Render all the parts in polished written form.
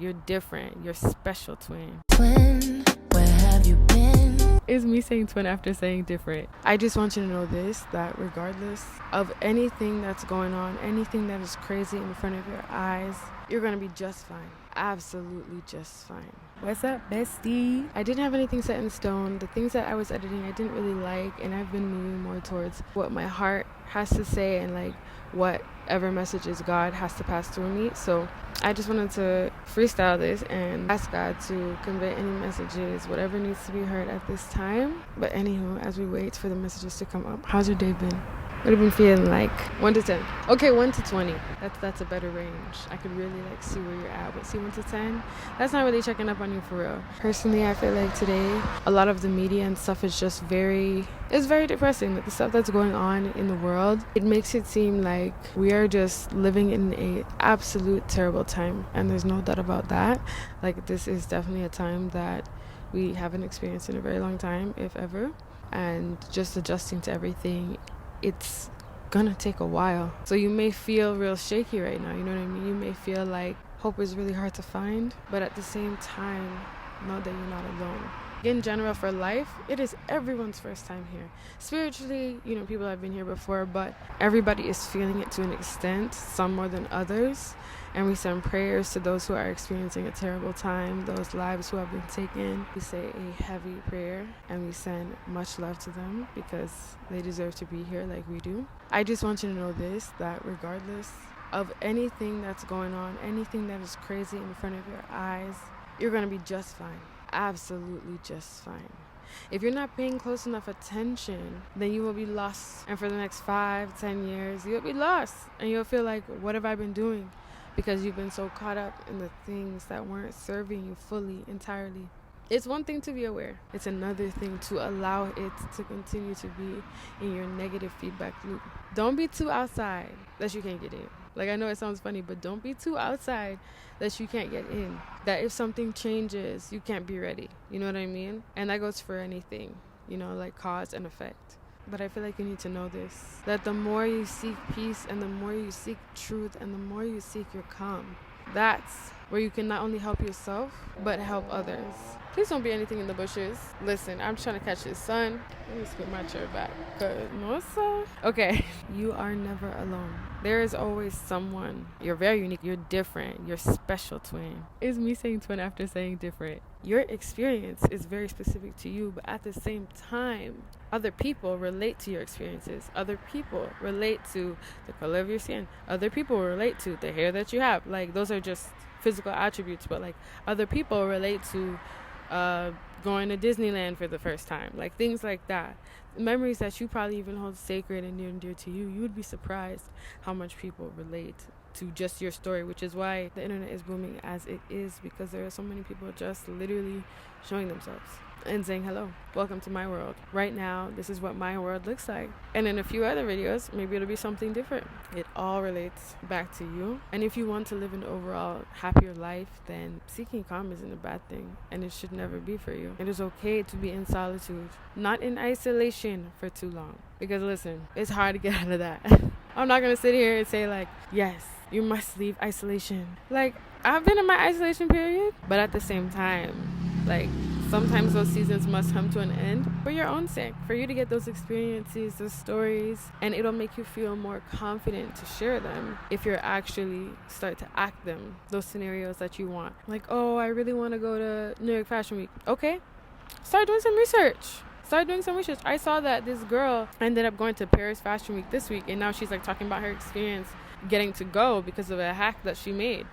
You're different. You're special, twin. Twin, where have you been? Is me saying twin after saying different. I just want you to know this, that regardless of anything that's going on, anything that is crazy in front of your eyes, you're going to be just fine. Absolutely just fine. What's up, bestie? I didn't have anything set in stone. The things that I was editing, I didn't really like, and I've been moving more towards what my heart has to say and like whatever messages God has to pass through me. So I just wanted to freestyle this and ask God to convey any messages, whatever needs to be heard at this time. But anywho, as we wait for the messages to come up, how's your day been? What have you been feeling like? 1 to 10. Okay, 1 to 20. That's a better range. I could really like see where you're at. But see, 1 to 10, that's not really checking up on you for real. Personally, I feel like today, a lot of the media and stuff is just it's very depressing. Like the stuff that's going on in the world, it makes it seem like we are just living in a absolute terrible time. And there's no doubt about that. Like this is definitely a time that we haven't experienced in a very long time, if ever. And just adjusting to everything, it's gonna take a while. So you may feel real shaky right now, you know what I mean? You may feel like hope is really hard to find, but at the same time, know that you're not alone. In general, for life, it is everyone's first time here. Spiritually, people have been here before, but everybody is feeling it to an extent, some more than others. And we send prayers to those who are experiencing a terrible time, those lives who have been taken. We say a heavy prayer and we send much love to them because they deserve to be here like we do. I just want you to know this, that regardless of anything that's going on, anything that is crazy in front of your eyes, you're going to be just fine. Absolutely just fine. If you're not paying close enough attention, then you will be lost. And for the next 5-10 years, you'll be lost. And you'll feel like, what have I been doing? Because you've been so caught up in the things that weren't serving you fully, entirely. It's one thing to be aware. It's another thing to allow it to continue to be in your negative feedback loop. Don't be too outside that you can't get in. Like, I know it sounds funny, but don't be too outside that you can't get in. That if something changes, you can't be ready. You know what I mean? And that goes for anything, like cause and effect. But I feel like you need to know this, that the more you seek peace and the more you seek truth and the more you seek your calm, that's where you can not only help yourself, but help others. Please don't be anything in the bushes. Listen, I'm trying to catch this sun. Let me scoot my chair back. No, sir. Okay. You are never alone. There is always someone. You're very unique. You're different. You're special, twin. Is me saying twin after saying different. Your experience is very specific to you, but at the same time, other people relate to your experiences. Other people relate to the color of your skin. Other people relate to the hair that you have. Like, those are just physical attributes, but like other people relate to going to Disneyland for the first time, like things like that. Memories that you probably even hold sacred and near and dear to you. You would be surprised how much people relate to just your story, which is why the internet is booming as it is, because there are so many people just literally showing themselves and saying hello, welcome to my world. Right now, this is what my world looks like. And in a few other videos, maybe it'll be something different. It all relates back to you. And if you want to live an overall happier life, then seeking calm isn't a bad thing, and it should never be for you. It is okay to be in solitude, not in isolation for too long. Because listen, it's hard to get out of that. I'm not gonna sit here and say like, yes, you must leave isolation. Like, I've been in my isolation period, but at the same time, like, sometimes those seasons must come to an end for your own sake, for you to get those experiences, those stories, and it'll make you feel more confident to share them if you're actually start to act them, those scenarios that you want. Like, oh, I really want to go to New York Fashion Week. Okay, start doing some research. I saw that this girl ended up going to Paris Fashion Week this week, and now she's like talking about her experience getting to go because of a hack that she made.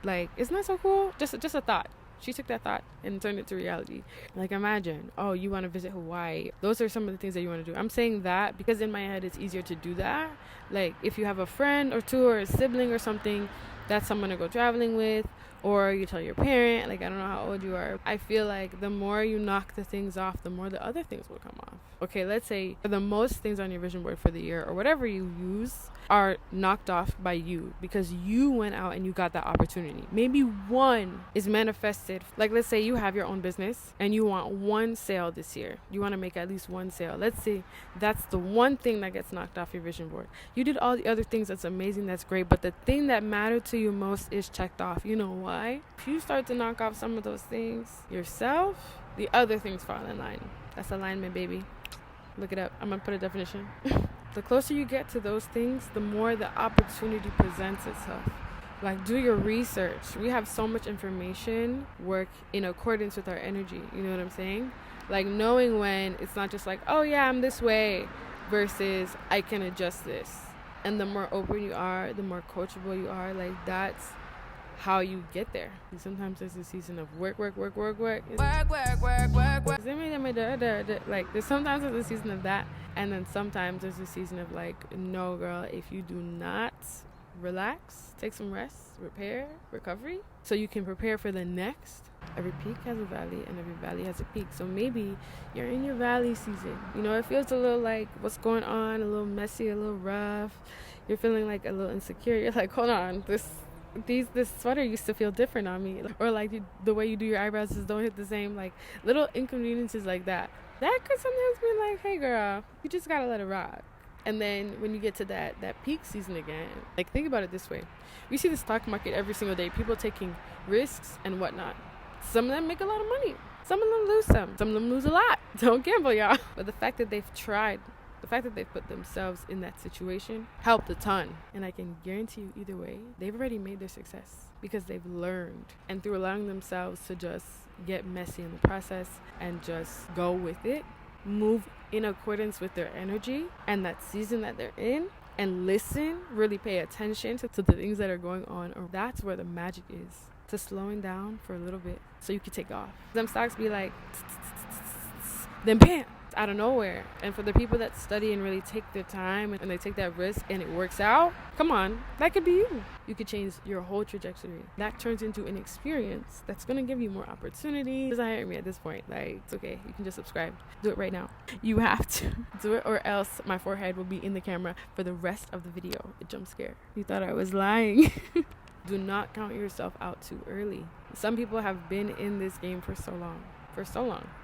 Like, isn't that so cool? Just a thought. She took that thought and turned it to reality. Like, imagine, oh, you want to visit Hawaii. Those are some of the things that you want to do. I'm saying that because in my head it's easier to do that. Like, if you have a friend or two or a sibling or something, that's someone to go traveling with. Or you tell your parent, like, I don't know how old you are. I feel like the more you knock the things off, the more the other things will come off. Okay, let's say the most things on your vision board for the year or whatever you use are knocked off by you because you went out and you got that opportunity. Maybe one is manifested. Like, let's say you have your own business and you want one sale this year. You want to make at least one sale. Let's say that's the one thing that gets knocked off your vision board. You did all the other things. That's amazing. That's great. But the thing that mattered to you most is checked off. You know why? If you start to knock off some of those things yourself, the other things fall in line. That's alignment, baby. Look it up. I'm going to put a definition. The closer you get to those things, the more the opportunity presents itself. Like, do your research. We have so much information work in accordance with our energy. You know what I'm saying? Like, knowing when it's not just like, oh yeah, I'm this way, versus I can adjust this. And the more open you are, the more coachable you are. Like, that's how you get there. And sometimes there's a season of work. Like, there's sometimes there's a season of that. And then sometimes there's a season of like, no girl, if you do not relax, take some rest, repair, recovery, so you can prepare for the next. Every peak has a valley and every valley has a peak. So maybe you're in your valley season. You know, it feels a little like what's going on, a little messy, a little rough. You're feeling like a little insecure. You're like, hold on, this sweater used to feel different on me. Or like the way you do your eyebrows just don't hit the same. Like little inconveniences like that. That could sometimes be like, hey girl, you just gotta let it rock. And then when you get to that peak season again, like think about it this way. We see the stock market every single day. People taking risks and whatnot. Some of them make a lot of money. Some of them lose some. Some of them lose a lot. Don't gamble, y'all. But the fact that they've tried, the fact that they've put themselves in that situation helped a ton. And I can guarantee you either way, they've already made their success because they've learned. And through allowing themselves to just get messy in the process and just go with it, move in accordance with their energy and that season that they're in, and listen, really pay attention to the things that are going on. Or that's where the magic is, to slowing down for a little bit so you can take off. Them stocks be like, then bam, out of nowhere. And for the people that study and really take their time and they take that risk and it works out, come on, that could be you. You could change your whole trajectory. That turns into an experience that's going to give you more opportunities. Doesn't hire me at this point. Like, it's okay. You can just subscribe. Do it right now. You have to do it, or else my forehead will be in the camera for the rest of the video. A jump scare. You thought I was lying. Do not count yourself out too early. Some people have been in this game for so long.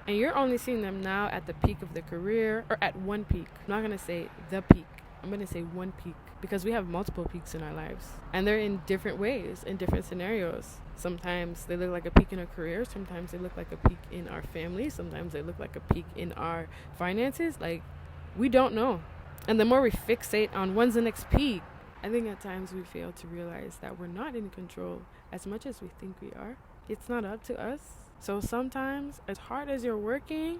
And you're only seeing them now at the peak of their career, or at one peak. I'm not going to say the peak. I'm going to say one peak, because we have multiple peaks in our lives. And they're in different ways, in different scenarios. Sometimes they look like a peak in our career. Sometimes they look like a peak in our family. Sometimes they look like a peak in our finances. Like, we don't know. And the more we fixate on when's the next peak, I think at times we fail to realize that we're not in control as much as we think we are. It's not up to us. So sometimes, as hard as you're working,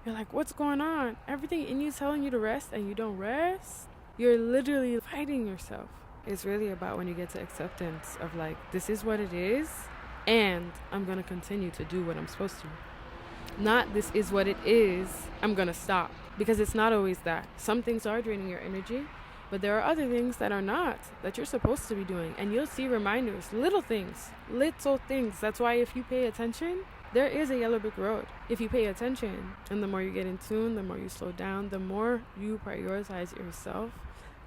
you're like, what's going on? Everything in you is telling you to rest and you don't rest. You're literally fighting yourself. It's really about when you get to acceptance of like, this is what it is, and I'm going to continue to do what I'm supposed to. Not this is what it is, I'm going to stop. Because it's not always that. Some things are draining your energy, but there are other things that are not, that you're supposed to be doing. And you'll see reminders, little things. That's why if you pay attention, there is a yellow brick road. If you pay attention, and the more you get in tune, the more you slow down, the more you prioritize yourself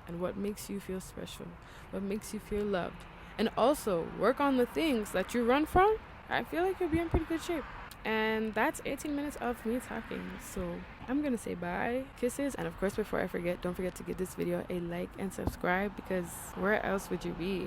and what makes you feel special, what makes you feel loved. And also work on the things that you run from, I feel like you'll be in pretty good shape. And that's 18 minutes of me talking. So I'm going to say bye, kisses. And of course, before I forget, don't forget to give this video a like and subscribe, because where else would you be?